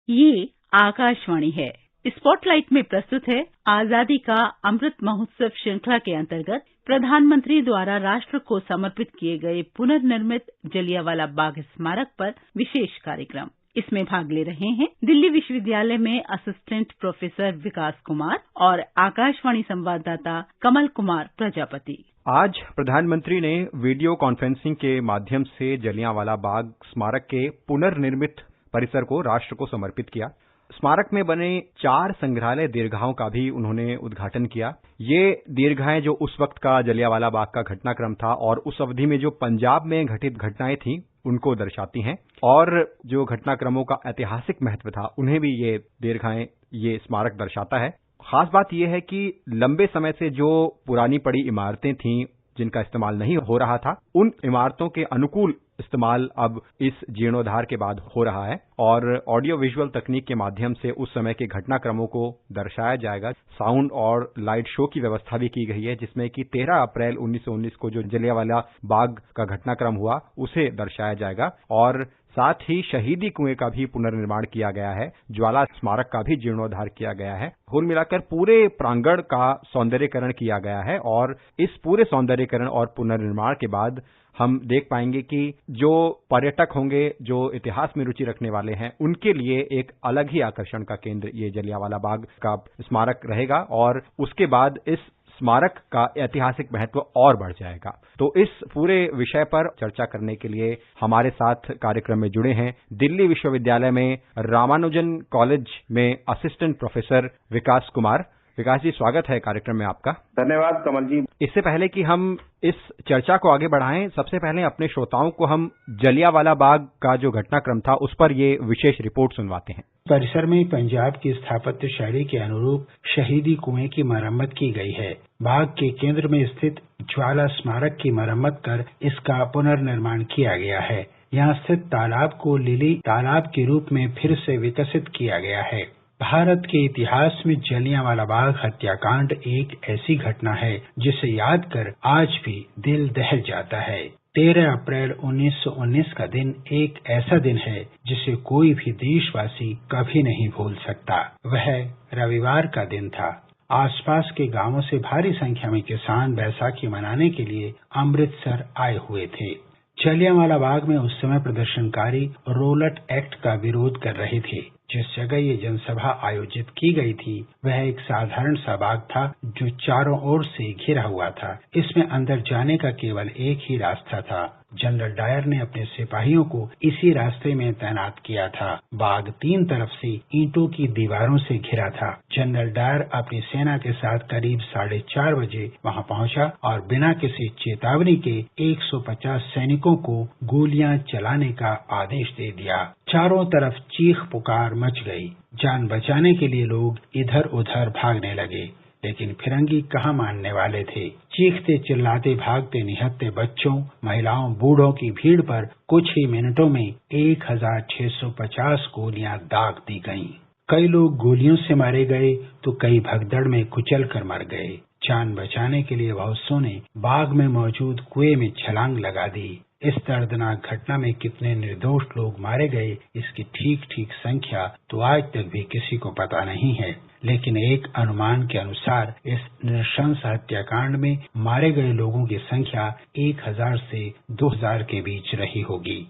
ये आकाशवाणी है। स्पॉटलाइट में प्रस्तुत है आजादी का अमृत महोत्सव श्रृंखला के अंतर्गत प्रधानमंत्री द्वारा राष्ट्र को समर्पित किए गए पुनर्निर्मित जलियांवाला बाग स्मारक पर विशेष कार्यक्रम। इसमें भाग ले रहे हैं दिल्ली विश्वविद्यालय में असिस्टेंट प्रोफेसर विकास कुमार और आकाशवाणी संवाददाता कमल कुमार प्रजापति। आज प्रधानमंत्री ने वीडियो कॉन्फ्रेंसिंग के माध्यम से जलियांवाला बाग स्मारक के पुनर्निर्मित परिसर को राष्ट्र को समर्पित किया। स्मारक में बने 4 संग्रहालय दीर्घाओं का भी उन्होंने उद्घाटन किया। ये दीर्घाएं जो उस वक्त का जलियांवाला बाग का घटनाक्रम था और उस अवधि में जो पंजाब में घटित घटनाएं थीं उनको दर्शाती हैं, और जो घटनाक्रमों का ऐतिहासिक महत्व था उन्हें भी ये दीर्घाएं, ये स्मारक दर्शाता है। खास बात यह है कि लंबे समय से जो पुरानी पड़ी इमारतें थीं जिनका इस्तेमाल नहीं हो रहा था, उन इमारतों के अनुकूल इस्तेमाल अब इस जीर्णोद्धार के बाद हो रहा है और ऑडियो विजुअल तकनीक के माध्यम से उस समय के घटनाक्रमों को दर्शाया जाएगा। साउंड और लाइट शो की व्यवस्था भी की गई है, जिसमें कि 13 अप्रैल 1919 को जो जलियांवाला बाग का घटनाक्रम हुआ उसे दर्शाया जाएगा, और साथ ही शहीदी कुएं का भी पुनर्निर्माण किया गया है, ज्वाला स्मारक का भी जीर्णोद्धार किया गया है। कुल मिलाकर पूरे प्रांगण का सौंदर्यीकरण किया गया है, और इस पूरे सौंदर्यीकरण और पुनर्निर्माण के बाद हम देख पाएंगे कि जो पर्यटक होंगे, जो इतिहास में रुचि रखने वाले हैं, उनके लिए एक अलग ही आकर्षण का केंद्र ये जलियांवाला बाग का स्मारक रहेगा, और उसके बाद इस स्मारक का ऐतिहासिक महत्व और बढ़ जाएगा। तो इस पूरे विषय पर चर्चा करने के लिए हमारे साथ कार्यक्रम में जुड़े हैं दिल्ली विश्वविद्यालय में रामानुजन कॉलेज में असिस्टेंट प्रोफेसर विकास कुमार। विकास जी, स्वागत है कार्यक्रम में आपका। धन्यवाद कमल जी। इससे पहले कि हम इस चर्चा को आगे बढ़ाएं, सबसे पहले अपने श्रोताओं को हम जलियांवाला बाग का जो घटनाक्रम था उस पर ये विशेष रिपोर्ट सुनवाते हैं। परिसर में पंजाब की स्थापत्य शैली के अनुरूप शहीदी कुएं की मरम्मत की गई है। बाग के केंद्र में स्थित ज्वाला स्मारक की मरम्मत कर इसका पुनर्निर्माण किया गया है। यहाँ स्थित तालाब को लिली तालाब के रूप में फिर से विकसित किया गया है। भारत के इतिहास में जलियांवाला बाग हत्याकांड एक ऐसी घटना है जिसे याद कर आज भी दिल दहल जाता है। 13 अप्रैल 1919 का दिन एक ऐसा दिन है जिसे कोई भी देशवासी कभी नहीं भूल सकता। वह रविवार का दिन था। आसपास के गांवों से भारी संख्या में किसान बैसाखी मनाने के लिए अमृतसर आए हुए थे। जलियांवाला बाग में उस समय प्रदर्शनकारी रोलट एक्ट का विरोध कर रहे थे। जिस जगह ये जनसभा आयोजित की गई थी वह एक साधारण सा बाग था जो चारों ओर से घिरा हुआ था। इसमें अंदर जाने का केवल एक ही रास्ता था। जनरल डायर ने अपने सिपाहियों को इसी रास्ते में तैनात किया था। बाग 3 तरफ से ईंटों की दीवारों से घिरा था। जनरल डायर अपनी सेना के साथ करीब 4:30 बजे वहां पहुंचा और बिना किसी चेतावनी के 150 सैनिकों को गोलियां चलाने का आदेश दे दिया। चारों तरफ चीख पुकार मच गई। जान बचाने के लिए लोग इधर उधर भागने लगे, लेकिन फिरंगी कहाँ मानने वाले थे। चीखते चिल्लाते भागते निहत्ते बच्चों, महिलाओं, बूढ़ों की भीड़ पर कुछ ही मिनटों में 1650 गोलियां दाग दी गईं। कई लोग गोलियों से मारे गए तो कई भगदड़ में कुचल कर मर गए। जान बचाने के लिए बहुतों ने बाग में मौजूद कुएं में छलांग लगा दी। इस दर्दनाक घटना में कितने निर्दोष लोग मारे गए इसकी ठीक संख्या तो आज तक भी किसी को पता नहीं है, लेकिन एक अनुमान के अनुसार इस नृशंस हत्याकांड में मारे गए लोगों की संख्या 1000 से 2000 के बीच रही होगी।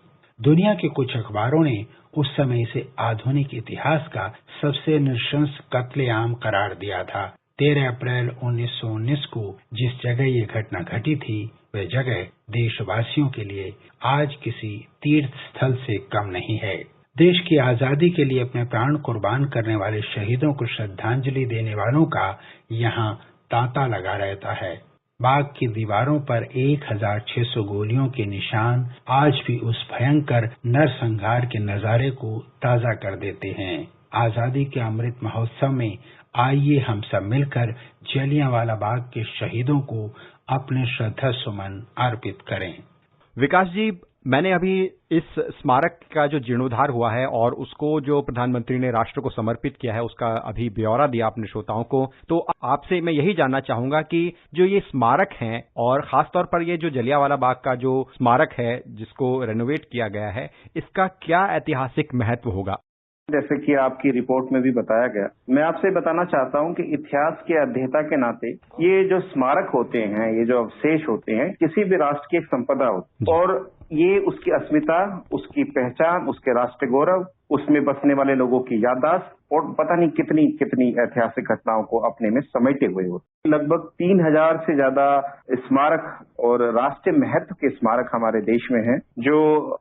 दुनिया के कुछ अखबारों ने उस समय इसे आधुनिक इतिहास का सबसे नृशंस कत्लेआम करार दिया था। 13 अप्रैल 1919 को जिस जगह ये घटना घटी थी वह जगह देशवासियों के लिए आज किसी तीर्थ स्थल से कम नहीं है। देश की आजादी के लिए अपने प्राण कुर्बान करने वाले शहीदों को श्रद्धांजलि देने वालों का यहाँ तांता लगा रहता है। बाग की दीवारों पर 1600 गोलियों के निशान आज भी उस भयंकर नरसंहार के नजारे को ताजा कर देते हैं। आजादी के अमृत महोत्सव में आइए हम सब मिलकर जलियांवाला बाग के शहीदों को अपने श्रद्धा सुमन अर्पित करें। विकास जी, मैंने अभी इस स्मारक का जो जीर्णोद्धार हुआ है और उसको जो प्रधानमंत्री ने राष्ट्र को समर्पित किया है उसका अभी ब्यौरा दिया अपने श्रोताओं को, तो आपसे मैं यही जानना चाहूंगा कि जो ये स्मारक हैं और खासतौर पर ये जो जलियांवाला बाग का जो स्मारक है जिसको रेनोवेट किया गया है, इसका क्या ऐतिहासिक महत्व होगा? जैसे कि आपकी रिपोर्ट में भी बताया गया, मैं आपसे बताना चाहता हूं कि इतिहास के अध्येता के नाते ये जो स्मारक होते हैं, ये जो अवशेष होते हैं, किसी भी राष्ट्र की एक संपदा होती है और ये उसकी अस्मिता, उसकी पहचान, उसके राष्ट्रीय गौरव, उसमें बसने वाले लोगों की याददाश्त और पता नहीं कितनी कितनी ऐतिहासिक घटनाओं को अपने में समेटे हुए होते। लगभग 3000 से ज्यादा स्मारक और राष्ट्रीय महत्व के स्मारक हमारे देश में हैं, जो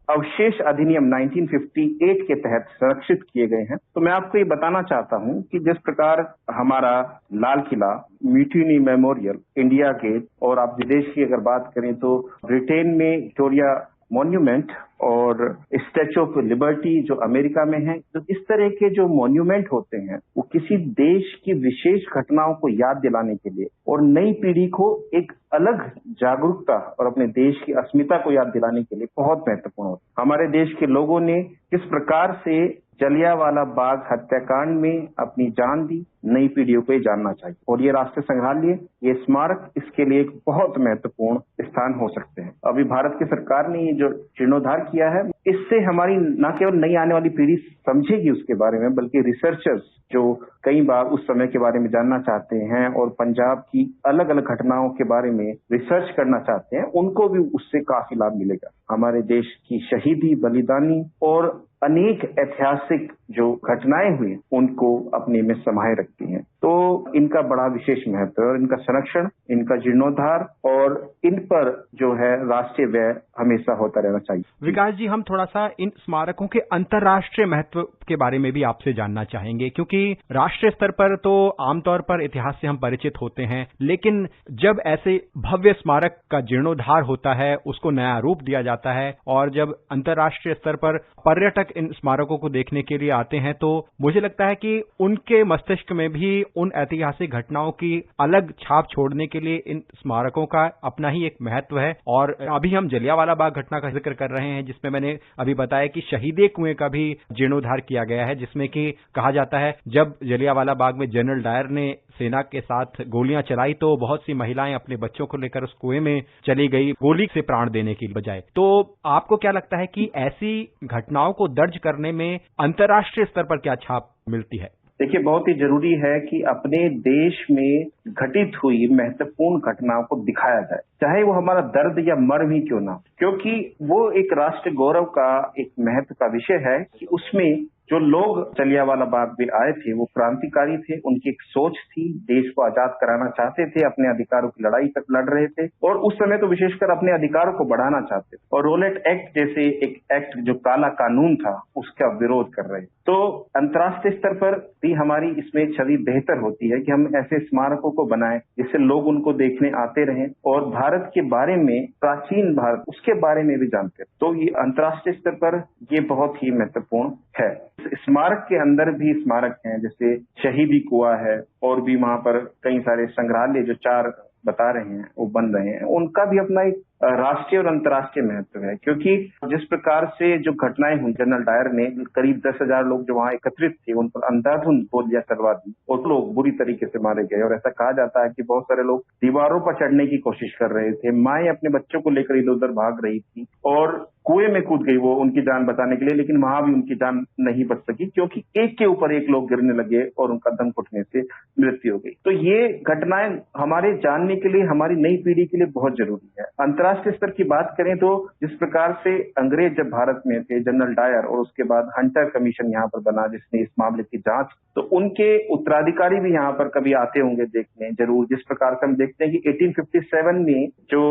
अवशेष अधिनियम 1958 के तहत संरक्षित किए गए हैं। तो मैं आपको ये बताना चाहता हूं कि जिस प्रकार हमारा Lal Qila, mutiny memorial, India gate और आप विदेश की अगर बात करें तो ब्रिटेन में विक्टोरिया मॉन्यूमेंट और स्टैच्यू ऑफ लिबर्टी जो अमेरिका में है, तो इस तरह के जो मॉन्यूमेंट होते हैं वो किसी देश की विशेष घटनाओं को याद दिलाने के लिए और नई पीढ़ी को एक अलग जागरूकता और अपने देश की अस्मिता को याद दिलाने के लिए बहुत महत्वपूर्ण होता है। हमारे देश के लोगों ने किस प्रकार से जलियांवाला बाग हत्याकांड में अपनी जान दी, नई पीढ़ियों को ये जानना चाहिए और ये राष्ट्रीय संग्रहालय, ये स्मारक इसके लिए एक बहुत महत्वपूर्ण स्थान हो सकते हैं। अभी भारत की सरकार ने ये जो जीर्णोद्धार किया है, इससे हमारी न केवल नई आने वाली पीढ़ी समझेगी उसके बारे में, बल्कि रिसर्चर्स जो कई बार उस समय के बारे में जानना चाहते हैं और पंजाब की अलग अलग घटनाओं के बारे में रिसर्च करना चाहते हैं, उनको भी उससे काफी लाभ मिलेगा। हमारे देश की शहीदी, बलिदानी और अनेक ऐतिहासिक जो घटनाएं हुई उनको अपने में समाये रखती हैं। तो इनका बड़ा विशेष महत्व है और इनका संरक्षण, इनका जीर्णोद्धार और इन पर जो है राष्ट्रीय व्यय हमेशा होता रहना चाहिए। विकास जी, हम थोड़ा सा इन स्मारकों के अंतर्राष्ट्रीय महत्व के बारे में भी आपसे जानना चाहेंगे, क्योंकि राष्ट्रीय स्तर पर तो आमतौर पर इतिहास से हम परिचित होते हैं, लेकिन जब ऐसे भव्य स्मारक का जीर्णोद्धार होता है, उसको नया रूप दिया जाता है और जब अंतर्राष्ट्रीय स्तर पर पर्यटक इन स्मारकों को देखने के लिए आते हैं, तो मुझे लगता है कि उनके मस्तिष्क में भी उन ऐतिहासिक घटनाओं की अलग छाप छोड़ने के लिए इन स्मारकों का अपना ही एक महत्व है। और अभी हम जलियांवाला बाग घटना का जिक्र कर रहे हैं, जिसमें मैंने अभी बताया कि शहीदे कुएं का भी जीर्णोद्धार किया गया है, जिसमें कि कहा जाता है जब जलियांवाला बाग में जनरल डायर ने सेना के साथ गोलियां चलाई तो बहुत सी महिलाएं अपने बच्चों को लेकर उस कुएं में चली गई, गोली से प्राण देने की बजाय। तो आपको क्या लगता है कि ऐसी घटनाओं को दर्ज करने में अंतर्राष्ट्रीय स्तर पर क्या छाप मिलती है? देखिए, बहुत ही जरूरी है कि अपने देश में घटित हुई महत्वपूर्ण घटनाओं को दिखाया जाए, चाहे वो हमारा दर्द या मर्म ही क्यों ना, क्योंकि वो एक राष्ट्रीय गौरव का एक महत्व का विषय है कि उसमें जो लोग जलियांवाला बाग में आए थे वो क्रांतिकारी थे, उनकी एक सोच थी, देश को आजाद कराना चाहते थे, अपने अधिकारों की लड़ाई तक लड़ रहे थे और उस समय तो विशेषकर अपने अधिकारों को बढ़ाना चाहते थे और रोलेट एक्ट जैसे एक एक्ट जो काला कानून था उसका विरोध कर रहे थे। तो अंतर्राष्ट्रीय स्तर पर भी हमारी इसमें छवि बेहतर होती है कि हम ऐसे स्मारकों को बनाएं जिससे लोग उनको देखने आते रहें और भारत के बारे में, प्राचीन भारत, उसके बारे में भी जानते हैं। तो ये अंतर्राष्ट्रीय स्तर पर ये बहुत ही महत्वपूर्ण है। स्मारक के अंदर भी स्मारक हैं, जैसे शहीदी कुआं है और भी वहां पर कई सारे संग्रहालय जो 4 बता रहे हैं वो बन रहे हैं, उनका भी अपना एक राष्ट्रीय और अंतर्राष्ट्रीय महत्व है, क्योंकि जिस प्रकार से जो घटनाएं हुई, जनरल डायर ने करीब 10,000 लोग जो वहां एकत्रित थे उन पर अंधाधुंध गोलियां चलवा दी और लोग बुरी तरीके से मारे गए और ऐसा कहा जाता है कि बहुत सारे लोग दीवारों पर चढ़ने की कोशिश कर रहे थे, माएं अपने बच्चों को लेकर इधर उधर भाग रही थी और कुएं में कूद गई वो उनकी जान बचाने के लिए, लेकिन वहां भी उनकी जान नहीं बच सकी क्योंकि एक के ऊपर एक लोग गिरने लगे और उनका दम घुटने से मृत्यु हो गई। तो ये घटनाएं हमारे जानने के लिए, हमारी नई पीढ़ी के लिए बहुत जरूरी है। अंतर्राष्ट्रीय स्तर की बात करें तो जिस प्रकार से अंग्रेज जब भारत में थे, जनरल डायर और उसके बाद हंटर कमीशन यहाँ पर बना जिसने इस मामले की जांच, तो उनके उत्तराधिकारी भी यहाँ पर कभी आते होंगे देखने जरूर। जिस प्रकार से हम देखते हैं कि 1857 में जो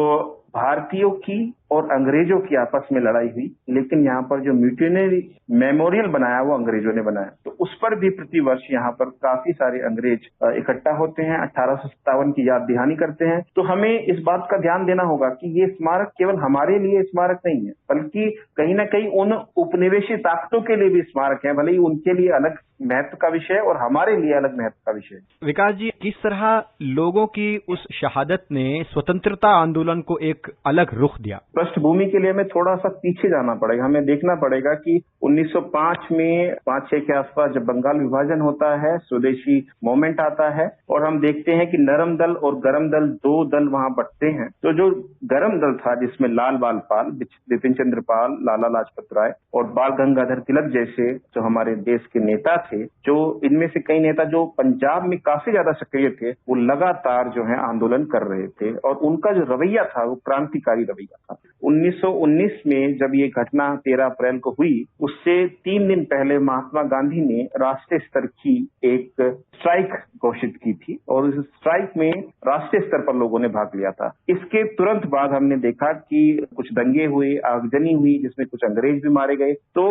भारतीयों की और अंग्रेजों की आपस में लड़ाई हुई, लेकिन यहाँ पर जो म्यूटिनी मेमोरियल बनाया वो अंग्रेजों ने बनाया, तो उस पर भी प्रतिवर्ष यहाँ पर काफी सारे अंग्रेज इकट्ठा होते हैं, 1857 की याद दहानी करते हैं। तो हमें इस बात का ध्यान देना होगा कि ये स्मारक केवल हमारे लिए स्मारक नहीं है, बल्कि कहीं ना कहीं उन उपनिवेशी ताकतों के लिए भी स्मारक है, भले ही उनके लिए अलग महत्व का विषय और हमारे लिए अलग महत्व का विषय। विकास जी, किस तरह लोगों की उस शहादत ने स्वतंत्रता आंदोलन को एक अलग रुख दिया? पृष्ठभूमि के लिए हमें थोड़ा सा पीछे जाना पड़ेगा। हमें देखना पड़ेगा कि 1905 में 5-6 के आसपास जब बंगाल विभाजन होता है, स्वदेशी मूवमेंट आता है और हम देखते हैं कि नरम दल और गरम दल, दो दल वहां बंटते हैं। तो जो गरम दल था, जिसमें लाल बाल पाल, बिपिन चंद्र पाल, लाला लाजपत राय और बाल गंगाधर तिलक जैसे जो हमारे देश के नेता थे, जो इनमें से कई नेता जो पंजाब में काफी ज्यादा सक्रिय थे, वो लगातार जो है आंदोलन कर रहे थे और उनका जो रवैया था वो क्रांतिकारी रवैया था। 1919 में जब ये घटना 13 अप्रैल को हुई, उससे 3 दिन पहले महात्मा गांधी ने राष्ट्रीय स्तर की एक स्ट्राइक घोषित की थी और इस स्ट्राइक में राष्ट्रीय स्तर पर लोगों ने भाग लिया था। इसके तुरंत बाद हमने देखा कि कुछ दंगे हुए, आगजनी हुई, जिसमें कुछ अंग्रेज भी मारे गए। तो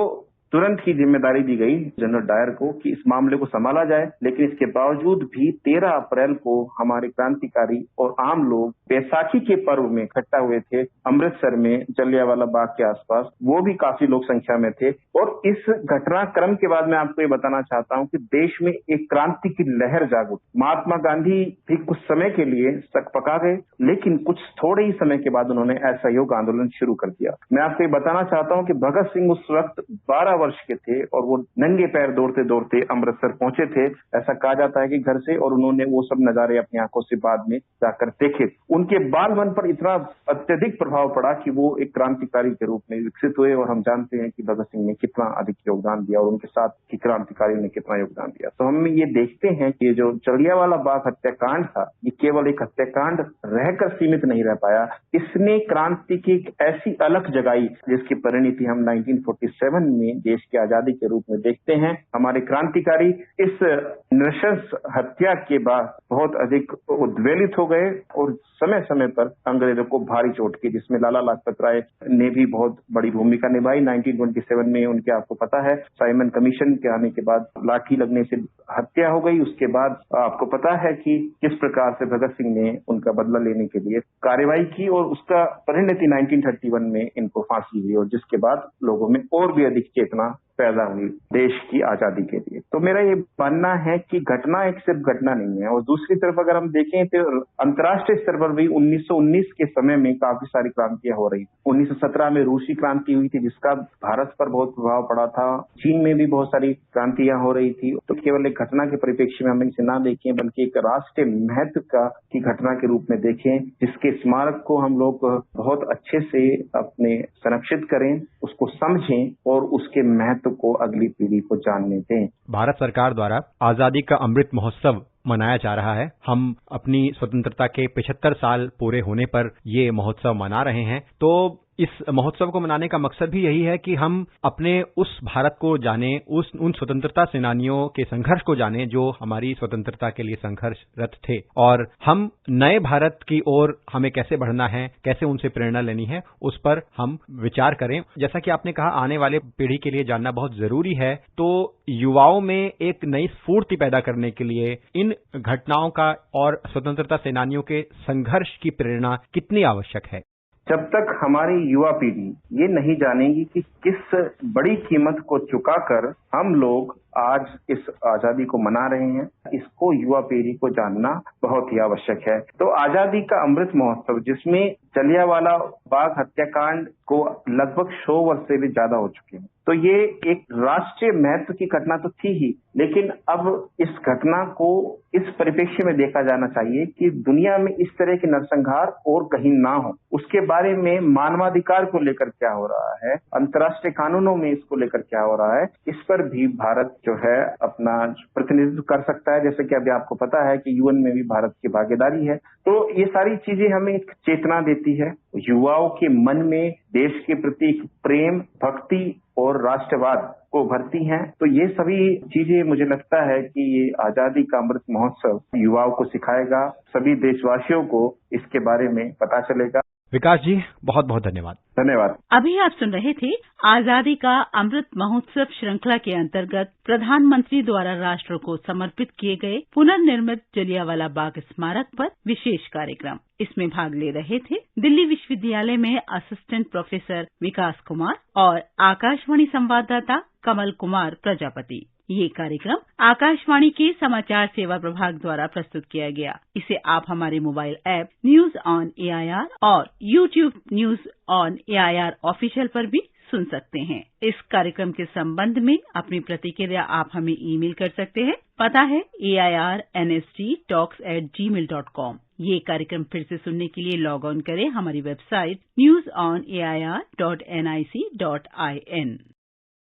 तुरंत ही जिम्मेदारी दी गई जनरल डायर को कि इस मामले को संभाला जाए। लेकिन इसके बावजूद भी 13 अप्रैल को हमारे क्रांतिकारी और आम लोग बैसाखी के पर्व में इकट्ठा हुए थे अमृतसर में, जलियांवाला बाग के आसपास। वो भी काफी लोग संख्या में थे और इस घटनाक्रम के बाद मैं आपको ये बताना चाहता हूँ कि देश में एक क्रांति की लहर जाग उठी। महात्मा गांधी भी कुछ समय के लिए सकपका गए, लेकिन कुछ थोड़े ही समय के बाद उन्होंने असहयोग आंदोलन शुरू कर दिया। मैं आपको ये बताना चाहता हूँ कि भगत सिंह उस वक्त 12 वर्ष के थे और वो नंगे पैर दौड़ते दौड़ते अमृतसर पहुंचे थे, ऐसा कहा जाता है कि घर से, और उन्होंने वो सब नजारे अपनी आंखों से बाद में जाकर देखे। उनके बाल मन पर इतना अत्यधिक प्रभाव पड़ा कि वो एक क्रांतिकारी के रूप में विकसित हुए और हम जानते हैं कि भगत सिंह ने कितना अधिक योगदान दिया और उनके साथ की क्रांतिकारी ने कितना योगदान दिया। तो हम ये देखते हैं कि जो जलियांवाला बाग हत्याकांड था, ये केवल एक हत्याकांड रहकर सीमित नहीं रह पाया, इसने क्रांति की एक ऐसी अलग जगाई जिसकी परिणति हम 1947 में देश की आजादी के रूप में देखते हैं। हमारे क्रांतिकारी इस नृशंस हत्या के बाद बहुत अधिक उद्वेलित हो गए और समय समय पर अंग्रेजों को भारी चोट की, जिसमें लाला लाजपत राय ने भी बहुत बड़ी भूमिका निभाई। 1927 में उनके, आपको पता है, साइमन कमीशन के आने के बाद लाठी लगने से हत्या हो गई। उसके बाद आपको पता है कि किस प्रकार से भगत सिंह ने उनका बदला लेने के लिए कार्रवाई की और उसका परिणति 1931 में इनको फांसी हुई और जिसके बाद लोगों में और भी अधिक चेतना पैदा हुई देश की आजादी के लिए। तो मेरा ये मानना है कि घटना एक सिर्फ घटना नहीं है। और दूसरी तरफ अगर हम देखें तो अंतर्राष्ट्रीय स्तर पर भी 1919 के समय में काफी सारी क्रांतियां हो रही। 1917 में रूसी क्रांति हुई थी, जिसका भारत पर बहुत प्रभाव पड़ा था। चीन में भी बहुत सारी क्रांतियां हो रही थी। तो केवल एक घटना के परिप्रेक्ष्य में हम इसे ना देखें, बल्कि एक राष्ट्रीय महत्व की घटना के रूप में देखें, जिसके स्मारक को हम लोग बहुत अच्छे से अपने संरक्षित करें, उसको समझें और उसके महत्व को अगली पीढ़ी को जानने दें। भारत सरकार द्वारा आजादी का अमृत महोत्सव मनाया जा रहा है। हम अपनी स्वतंत्रता के 75 साल पूरे होने पर ये महोत्सव मना रहे हैं। तो इस महोत्सव को मनाने का मकसद भी यही है कि हम अपने उस भारत को जानें, उन स्वतंत्रता सेनानियों के संघर्ष को जानें जो हमारी स्वतंत्रता के लिए संघर्षरत थे, और हम नए भारत की ओर हमें कैसे बढ़ना है, कैसे उनसे प्रेरणा लेनी है, उस पर हम विचार करें। जैसा कि आपने कहा, आने वाले पीढ़ी के लिए जानना बहुत जरूरी है। तो युवाओं में एक नई स्फूर्ति पैदा करने के लिए इन घटनाओं का और स्वतंत्रता सेनानियों के संघर्ष की प्रेरणा कितनी आवश्यक है? जब तक हमारी युवा पीढ़ी ये नहीं जानेगी कि किस बड़ी कीमत को चुकाकर हम लोग आज इस आजादी को मना रहे हैं, इसको युवा पीढ़ी को जानना बहुत ही आवश्यक है। तो आजादी का अमृत महोत्सव, जिसमें जलियांवाला बाग हत्याकांड को लगभग 100 वर्ष से भी ज्यादा हो चुके हैं, तो ये एक राष्ट्रीय महत्व की घटना तो थी ही, लेकिन अब इस घटना को इस परिप्रेक्ष्य में देखा जाना चाहिए कि दुनिया में इस तरह के नरसंहार और कहीं ना हो। उसके बारे में मानवाधिकार को लेकर क्या हो रहा है, अंतर्राष्ट्रीय कानूनों में इसको लेकर क्या हो रहा है, इस पर भी भारत जो है अपना प्रतिनिधित्व कर सकता है। जैसे कि अभी आपको पता है कि यूएन में भी भारत की भागीदारी है। तो ये सारी चीजें हमें एक चेतना देती है, युवाओं के मन में देश के प्रति प्रेम, भक्ति और राष्ट्रवाद को भरती हैं। तो ये सभी चीजें मुझे लगता है कि ये आजादी का अमृत महोत्सव युवाओं को सिखाएगा, सभी देशवासियों को इसके बारे में पता चलेगा। विकास जी, बहुत बहुत धन्यवाद। धन्यवाद। अभी आप सुन रहे थे आजादी का अमृत महोत्सव श्रृंखला के अंतर्गत प्रधानमंत्री द्वारा राष्ट्र को समर्पित किए गए पुनर्निर्मित जलियांवाला बाग स्मारक पर विशेष कार्यक्रम। इसमें भाग ले रहे थे दिल्ली विश्वविद्यालय में असिस्टेंट प्रोफेसर विकास कुमार और आकाशवाणी संवाददाता कमल कुमार प्रजापति। ये कार्यक्रम आकाशवाणी के समाचार सेवा प्रभाग द्वारा प्रस्तुत किया गया। इसे आप हमारे mobile app news on AIR और YouTube news on AIR official पर भी सुन सकते हैं। इस कार्यक्रम के संबंध में अपनी प्रतिक्रिया आप हमें ईमेल कर सकते हैं। पता है airnsttalks@gmail.com। ये कार्यक्रम फिर से सुनने के लिए लॉग ऑन करें हमारी वेबसाइट newsonair.nic.in।